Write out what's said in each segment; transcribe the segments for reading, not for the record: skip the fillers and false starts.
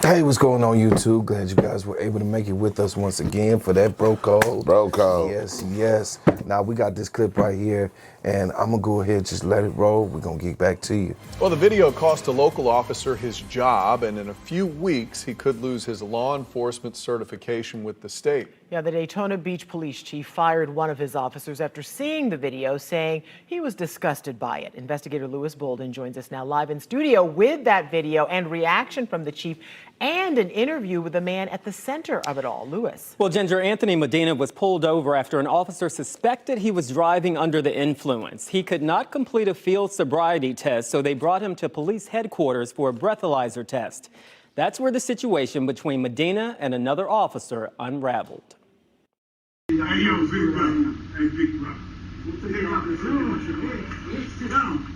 Hey, what's going on, YouTube? Glad you guys were able to make it with us once again for that bro code. Bro code. Yes, yes. Now, we got this clip right here, and I'm going to go ahead and just let it roll. We're going to get back to you. Well, the video cost a local officer his job, and in a few weeks, he could lose his law enforcement certification with the state. Yeah, the Daytona Beach police chief fired one of his officers after seeing the video, saying he was disgusted by it. Investigator Lewis Bolden joins us now live in studio with that video and reaction from the chief and an interview with the man at the center of it all. Lewis. Well, Ginger, Anthony Medina was pulled over after an officer suspected he was driving under the influence. He could not complete a field sobriety test, so they brought him to police headquarters for a breathalyzer test. That's where the situation between Medina and another officer unraveled. Hey, yo, big brother. Hey, big brother. What the hell happened? Sit down.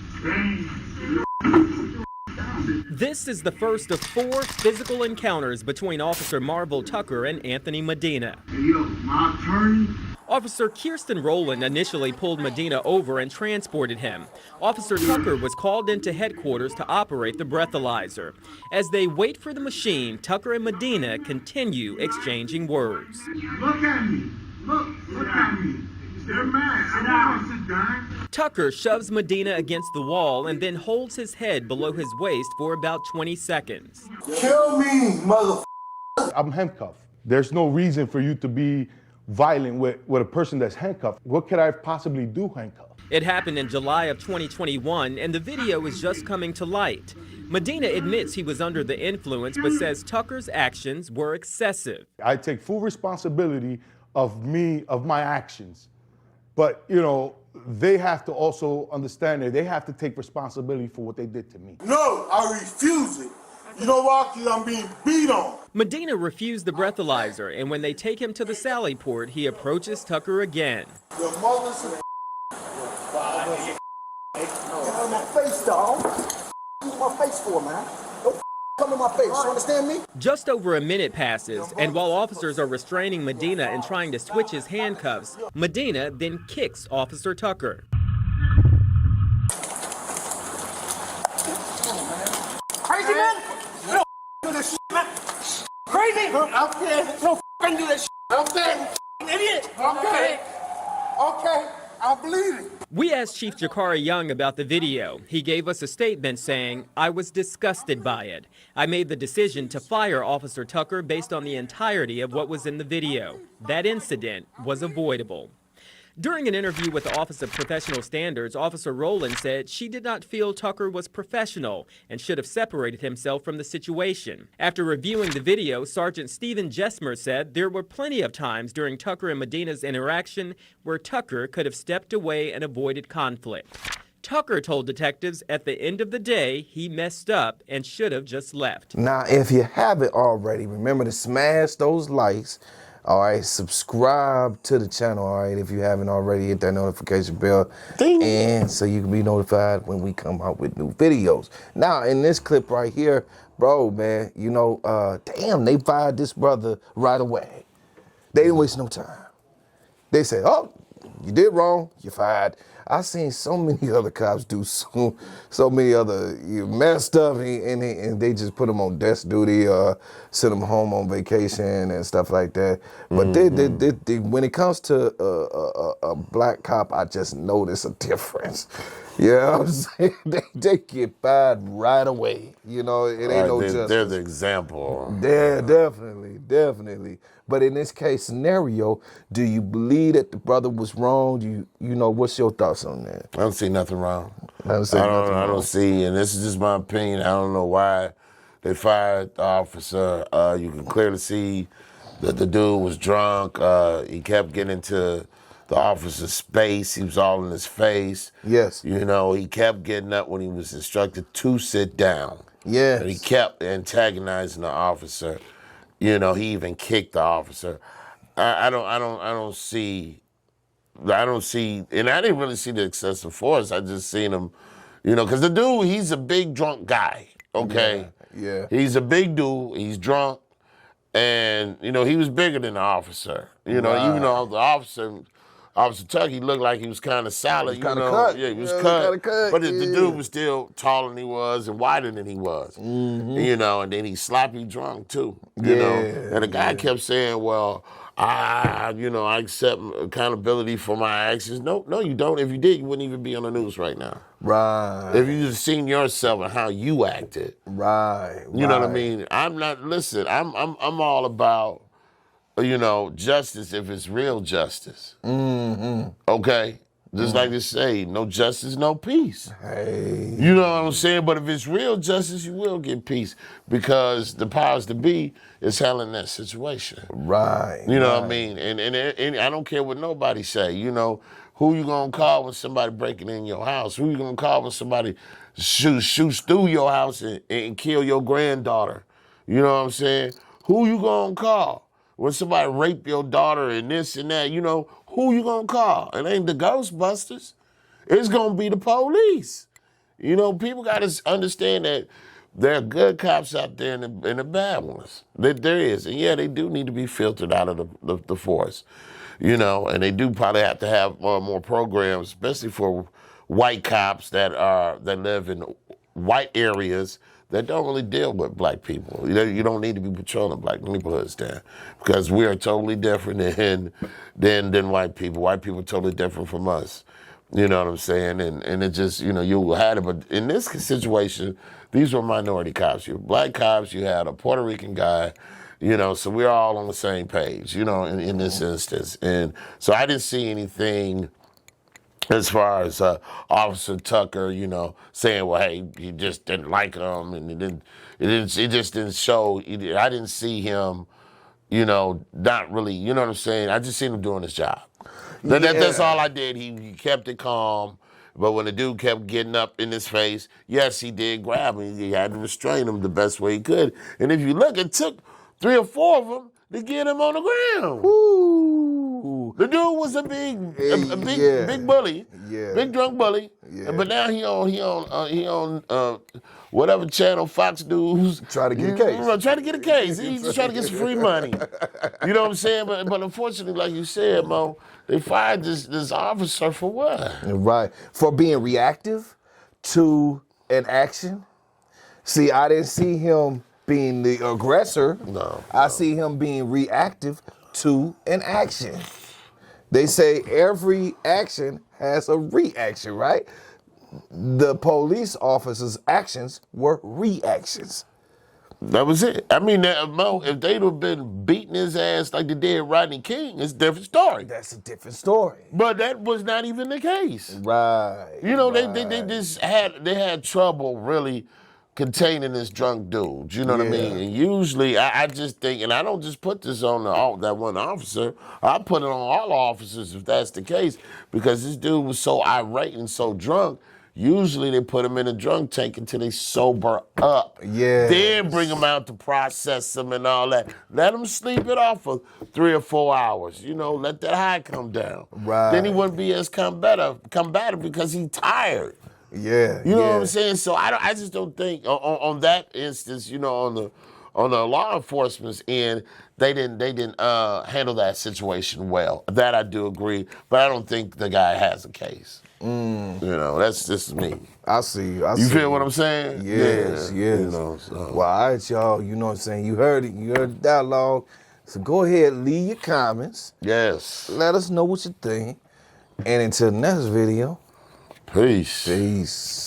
This is the first of 4 physical encounters between Officer Marvel Tucker and Anthony Medina. Hey, yo, my attorney. Officer Kirsten Rowland initially pulled Medina over and transported him. Officer Tucker was called into headquarters to operate the breathalyzer. As they wait for the machine, Tucker and Medina continue exchanging words. Look at me. Look at me. They're mad. Sit down. Sit down. Tucker shoves Medina against the wall and then holds his head below his waist for about 20 seconds. Kill me, motherfucker. I'm handcuffed. There's no reason for you to be violent with a person that's handcuffed. What could I possibly do handcuffed? It happened in July of 2021, and the video is just coming to light. Medina admits he was under the influence, but says Tucker's actions were excessive. I take full responsibility of my actions. But, you know, they have to also understand that they have to take responsibility for what they did to me. No, I refuse it. You know why? Because I'm being beat on. Medina refused the breathalyzer, and when they take him to the Sally Port, he approaches Tucker again. Your mother's a get out of my face, dog. Use my face for, man. Don't come in my face. You understand me? Just over a minute passes, and while officers are restraining Medina and trying to switch his handcuffs, Medina then kicks Officer Tucker. Crazy man? You don't do this shit, man. Crazy? Out there. You don't do that shit. Out there. Idiot. Okay. I'll believe it. We asked Chief Jakari Young about the video. He gave us a statement saying, "I was disgusted by it. I made the decision to fire Officer Tucker based on the entirety of what was in the video. That incident was avoidable." During an interview with the Office of Professional Standards, Officer Rowland said she did not feel Tucker was professional and should have separated himself from the situation. After reviewing the video, Sergeant Stephen Jesmer said there were plenty of times during Tucker and Medina's interaction where Tucker could have stepped away and avoided conflict. Tucker told detectives at the end of the day he messed up and should have just left. Now, if you haven't already, remember to smash those likes. All right, subscribe to the channel, all right, if you haven't already, hit that notification bell, and so you can be notified when we come out with new videos. Now, in this clip right here, bro, man, you know, damn, they fired this brother right away. They didn't waste no time. They said, oh, you did wrong, you're fired. I've seen so many other cops do so many other messed up, and they just put them on desk duty or send them home on vacation and stuff like that. But they, when it comes to a black cop, I just notice a difference. You know what I'm saying? They get fired right away. You know, it ain't no justice. They're the example. Yeah, definitely. But in this case scenario, do you believe that the brother was wrong? You know, what's your thoughts on that? I don't see nothing wrong. I don't see, and this is just my opinion, I don't know why they fired the officer. You can clearly see that the dude was drunk. He kept getting into the officer's space. He was all in his face. Yes. You know, he kept getting up when he was instructed to sit down. Yes. And he kept antagonizing the officer. You know, he even kicked the officer. I don't see, and I didn't really see the excessive force. I just seen him, you know, because the dude, he's a big drunk guy, okay? Yeah. He's a big dude, he's drunk, and, you know, he was bigger than the officer. You know, even though the officer Officer Tucker, he looked like he was kind of solid. He was kinda cut. Yeah, he was Yeah, cut. kinda cut, But the yeah. dude was still taller than he was and wider than he was. You know, and then he sloppy drunk too. You know, and the guy kept saying, well, I accept accountability for my actions. No, you don't. If you did, you wouldn't even be on the news right now. Right. If you just seen yourself and how you acted. Right. You know what I mean? I'm all about, justice if it's real justice. Okay? Just like they say, no justice, no peace. Hey. You know what I'm saying? But if it's real justice, you will get peace because the powers to be is handling that situation. Right. You know what I mean? And I don't care what nobody say. You know, who you gonna call when somebody breaking in your house? Who you gonna call when somebody shoots through your house and kill your granddaughter? You know what I'm saying? Who you gonna call when somebody rape your daughter and this and that? You know, who you gonna call? It ain't the Ghostbusters. It's gonna be the police. You know, people gotta understand that there are good cops out there and the bad ones. There is. And yeah, they do need to be filtered out of the force. You know, and they do probably have to have more programs, especially for white cops that live in white areas that don't really deal with black people. You don't need to be patrolling black neighborhoods there because we are totally different than white people. White people are totally different from us. You know what I'm saying? And it just, you had it. But in this situation, these were minority cops. You were black cops, you had a Puerto Rican guy, so we're all on the same page, in this instance. And so I didn't see anything as far as Officer Tucker, saying, well, hey, you just didn't like him, and it just didn't show. I didn't see him, not really, you know what I'm saying? I just seen him doing his job. That's all I did. He kept it calm. But when the dude kept getting up in his face, yes, he did grab him. He had to restrain him the best way he could. And if you look, it took 3 or 4 of them to get him on the ground. Woo. The dude was a big bully, big drunk bully. Yeah. But now he on whatever channel Fox News. Try to get a case. Try to get a case. He's just trying to get some free money. You know what I'm saying? But unfortunately, like you said, Mo, they fired this officer for what? Right. For being reactive to an action. See, I didn't see him being the aggressor. No. I see him being reactive to an action. They say every action has a reaction, right? The police officer's actions were reactions. That was it. I mean, Mo, if they'd have been beating his ass like they did Rodney King, it's a different story. That's a different story. But that was not even the case. Right. They just had trouble really containing this drunk dude. You know what I mean? And usually, I just think, and I don't just put this on that one officer. I put it on all officers if that's the case, because this dude was so irate and so drunk. Usually they put him in a drunk tank until they sober up. Yeah. Then bring him out to process him and all that. Let him sleep it off for 3 or 4 hours. Let that high come down. Right. Then he wouldn't be as combative because he's tired. Yeah. You know what I'm saying? So I just don't think on that instance, on the law enforcement's end, they didn't handle that situation well. That I do agree, but I don't think the guy has a case. That's just me. I see. You feel what I'm saying? Yes, yeah, yes. So. Well, all right, y'all. You know what I'm saying? You heard it. You heard the dialogue. So go ahead, leave your comments. Yes. Let us know what you think. And until the next video. Peace. Peace.